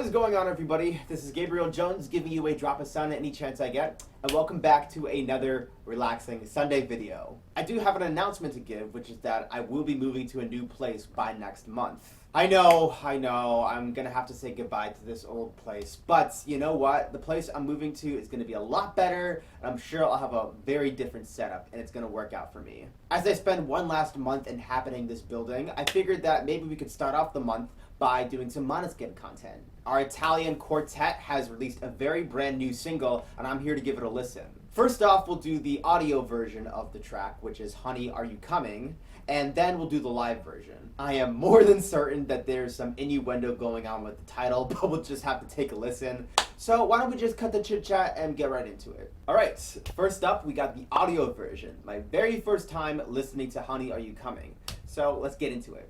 is going on, everybody? This is Gabriel Jones giving you a drop of sun any chance I get, and welcome back to another relaxing Sunday video. I do have an announcement to give, which is that I will be moving to a new place by next month. I know, I'm gonna have to say goodbye to this old place, but you know what? The place I'm moving to is gonna be a lot better, and I'm sure I'll have a very different setup, and it's gonna work out for me. As I spend one last month inhabiting this building, I figured that maybe we could start off the month by doing some Måneskin content. Our Italian quartet has released a very brand new single, and I'm here to give it a listen. First off, we'll do the audio version of the track, which is Honey, Are You Coming? And then we'll do the live version. I am more than certain that there's some innuendo going on with the title, but we'll just have to take a listen. So why don't we just cut the chit chat and get right into it. Alright, first up we got the audio version. My very first time listening to Honey, Are You Coming? So let's get into it.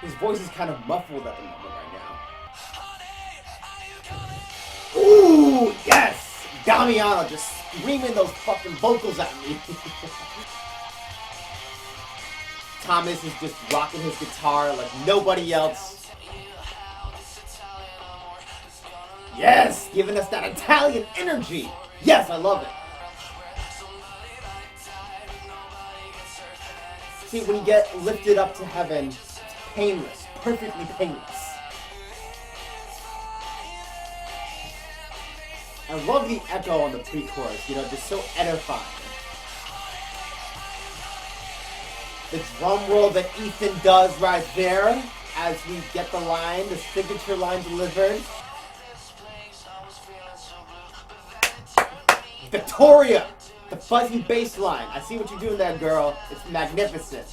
His voice is kind of muffled at the moment right now. Ooh, yes! Damiano just screaming those fucking vocals at me. Thomas is just rocking his guitar like nobody else. Yes! Giving us that Italian energy! Yes, I love it! See, when you get lifted up to heaven, painless, perfectly painless. I love the echo on the pre-chorus, just so edifying. The drum roll that Ethan does right there as we get the line, the signature line delivered. Victoria! The fuzzy bass line. I see what you're doing there, girl. It's magnificent.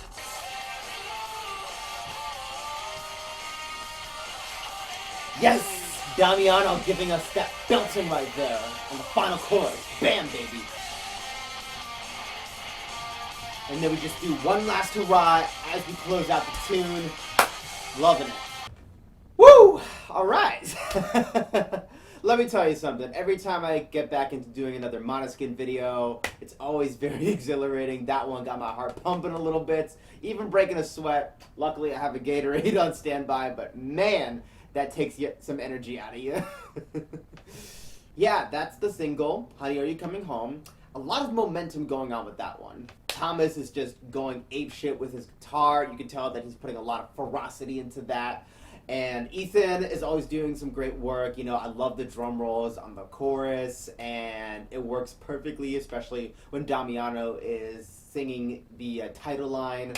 Yes! Damiano giving us that belting right there on the final chorus. Bam, baby! And then we just do one last hurrah as we close out the tune. Loving it. Woo! Alright! Let me tell you something. Every time I get back into doing another Måneskin video, it's always very exhilarating. That one got my heart pumping a little bit, even breaking a sweat. Luckily, I have a Gatorade on standby, but man, that takes some energy out of you. Yeah, that's the single, Honey, Are You Coming Home? A lot of momentum going on with that one. Thomas is just going apeshit with his guitar. You can tell that he's putting a lot of ferocity into that. And Ethan is always doing some great work. I love the drum rolls on the chorus, and it works perfectly, especially when Damiano is singing the title line.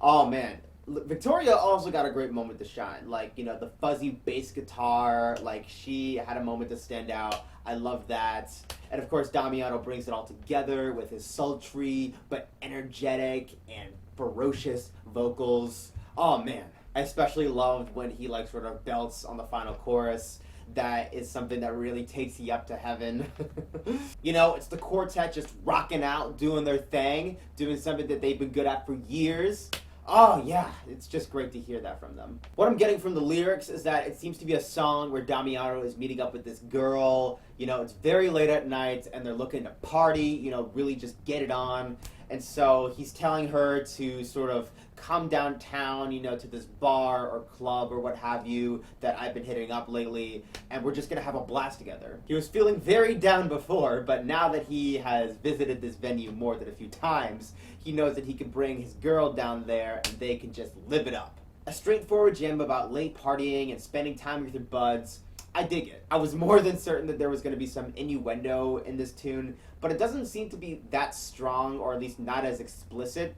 Oh man. Victoria also got a great moment to shine. The fuzzy bass guitar, she had a moment to stand out. I love that. And of course, Damiano brings it all together with his sultry but energetic and ferocious vocals. Oh man. I especially loved when he sort of belts on the final chorus. That is something that really takes you up to heaven. It's the quartet just rocking out, doing their thing, doing something that they've been good at for years. Oh yeah, it's just great to hear that from them. What I'm getting from the lyrics is that it seems to be a song where Damiano is meeting up with this girl. It's very late at night and they're looking to party, really just get it on. And so he's telling her to sort of come downtown, to this bar or club or what have you that I've been hitting up lately, and we're just gonna have a blast together. He was feeling very down before, but now that he has visited this venue more than a few times, he knows that he can bring his girl down there and they can just live it up. A straightforward jam about late partying and spending time with your buds. I dig it. I was more than certain that there was going to be some innuendo in this tune, but it doesn't seem to be that strong, or at least not as explicit.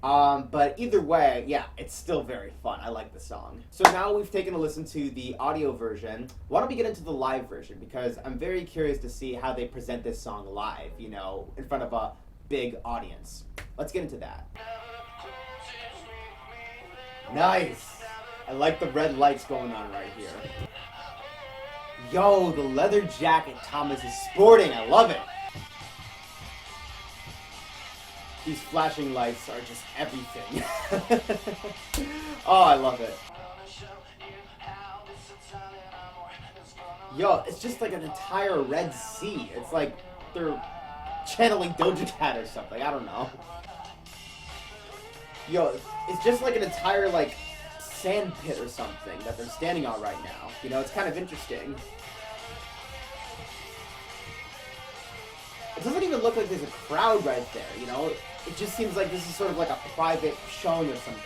But either way, yeah, it's still very fun. I like the song. So now we've taken a listen to the audio version. Why don't we get into the live version? Because I'm very curious to see how they present this song live, in front of a big audience. Let's get into that. Nice! I like the red lights going on right here. Yo, the leather jacket Thomas is sporting. I love it. These flashing lights are just everything. Oh, I love it. Yo, it's just like an entire Red Sea. It's like they're channeling Doja Cat or something. I don't know. Yo, it's just like an entire, sand pit or something that they're standing on right now. You know, it's kind of interesting. It doesn't even look like there's a crowd right there, you know? It just seems like this is sort of like a private showing of some kind.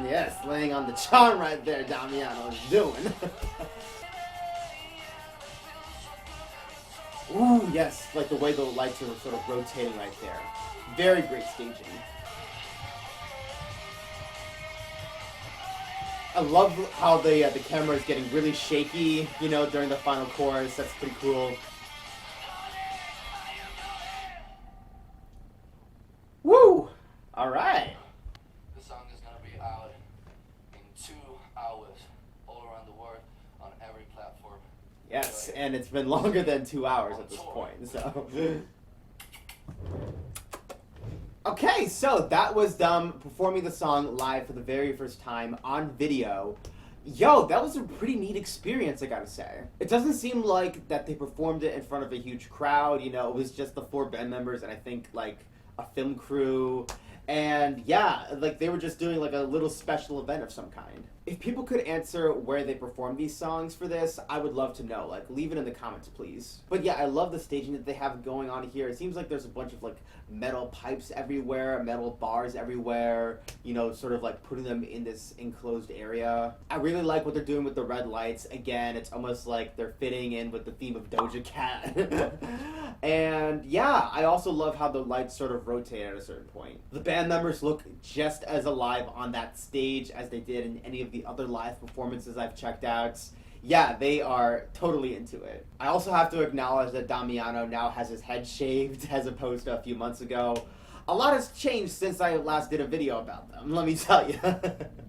Yes, laying on the charm right there, Damiano is doing. Ooh, yes, like the way the lights are sort of rotating right there. Very great staging. I love how the camera is getting really shaky, you know, during the final chorus. That's pretty cool. Woo! All right. The song is gonna be out in 2 hours, all around the world, on every platform. Yes, and it's been longer than 2 hours at this point, so. Okay, so that was performing the song live for the very first time on video. Yo, that was a pretty neat experience, I gotta say. It doesn't seem like that they performed it in front of a huge crowd, you know, it was just the 4 band members and I think like a film crew. And yeah, like they were just doing like a little special event of some kind. If people could answer where they performed these songs for this, I would love to know. Like, leave it in the comments, please. But yeah, I love the staging that they have going on here. It seems like there's a bunch of like metal pipes everywhere, metal bars everywhere, you know, sort of like putting them in this enclosed area. I really like what they're doing with the red lights. Again, it's almost like they're fitting in with the theme of Doja Cat. And yeah, I also love how the lights sort of rotate at a certain point. The band members look just as alive on that stage as they did in any of the other live performances I've checked out. Yeah, they are totally into it. I also have to acknowledge that Damiano now has his head shaved as opposed to a few months ago. A lot has changed since I last did a video about them, let me tell you.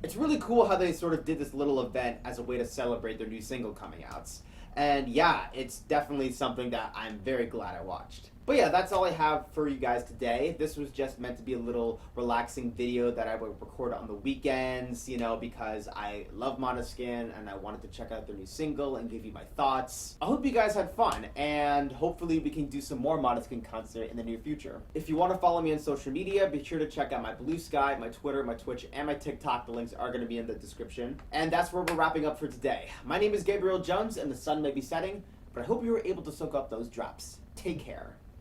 It's really cool how they sort of did this little event as a way to celebrate their new single coming out. And yeah, it's definitely something that I'm very glad I watched. But yeah, that's all I have for you guys today. This was just meant to be a little relaxing video that I would record on the weekends, you know, because I love Måneskin and I wanted to check out their new single and give you my thoughts. I hope you guys had fun, and hopefully we can do some more Måneskin concert in the near future. If you want to follow me on social media, be sure to check out my Blue Sky, my Twitter, my Twitch, and my TikTok. The links are going to be in the description. And that's where we're wrapping up for today. My name is Gabriel Jones, and the sun may be setting, but I hope you were able to soak up those drops. Take care.